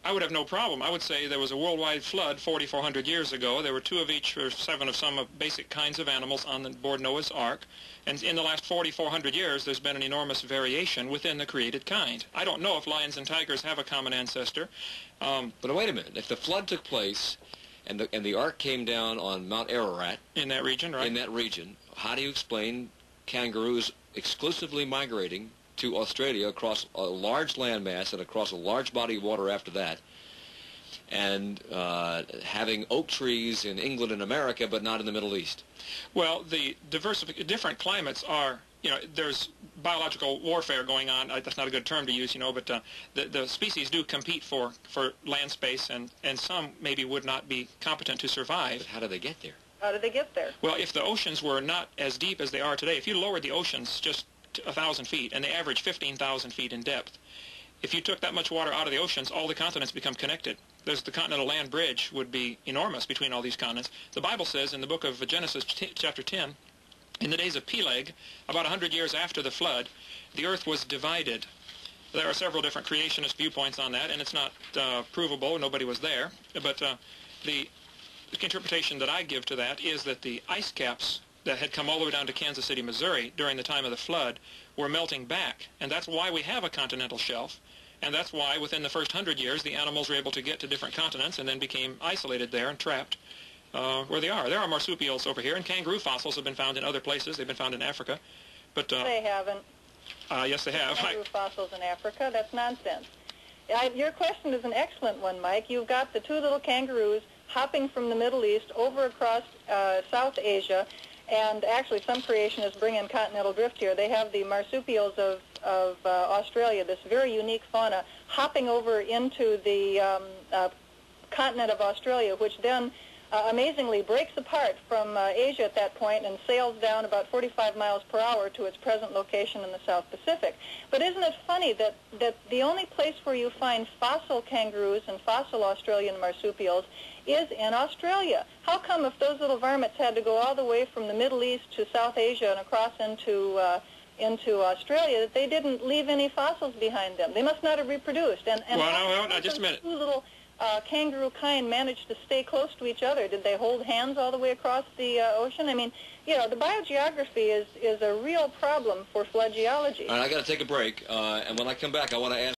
I would have no problem. I would say there was a worldwide flood 4,400 years ago. There were 2 of each or 7 of some of basic kinds of animals on board Noah's Ark. And in the last 4,400 years, there's been an enormous variation within the created kind. I don't know if lions and tigers have a common ancestor. But wait a minute. If the flood took place and the Ark came down on Mount Ararat... In that region, right? In that region, how do you explain kangaroos exclusively migrating to Australia across a large landmass and across a large body of water after that, and having oak trees in England and America, but not in the Middle East? Well, the different climates are, there's biological warfare going on. That's not a good term to use, but the species do compete for land space, and some maybe would not be competent to survive. But how do they get there? How do they get there? Well, if the oceans were not as deep as they are today, if you lowered the oceans just 1,000 feet, and they average 15,000 feet in depth. If you took that much water out of the oceans, all the continents become connected. The continental land bridge would be enormous between all these continents. The Bible says in the book of Genesis chapter 10, in the days of Peleg, about 100 years after the flood, the earth was divided. There are several different creationist viewpoints on that, and it's not provable. Nobody was there. But the interpretation that I give to that is that the ice caps that had come all the way down to Kansas City, Missouri during the time of the flood were melting back. And that's why we have a continental shelf. And that's why within the first 100 years the animals were able to get to different continents and then became isolated there and trapped where they are. There are marsupials over here, and kangaroo fossils have been found in other places. They've been found in Africa. But they haven't. Yes, they have. Kangaroo fossils in Africa? That's nonsense. Your question is an excellent one, Mike. You've got the 2 little kangaroos hopping from the Middle East over across South Asia. And actually, some creationists bring in continental drift here. They have the marsupials of Australia, this very unique fauna, hopping over into the continent of Australia, which then amazingly breaks apart from Asia at that point and sails down about 45 miles per hour to its present location in the South Pacific. But isn't it funny that the only place where you find fossil kangaroos and fossil Australian marsupials is in Australia? How come if those little varmints had to go all the way from the Middle East to South Asia and across into Australia, that they didn't leave any fossils behind them? They must not have reproduced. And well, no, just a minute. 2 little kangaroo kind managed to stay close to each other? Did they hold hands all the way across the ocean? I mean, the biogeography is a real problem for flood geology. All right, I got to take a break, and when I come back, I want to ask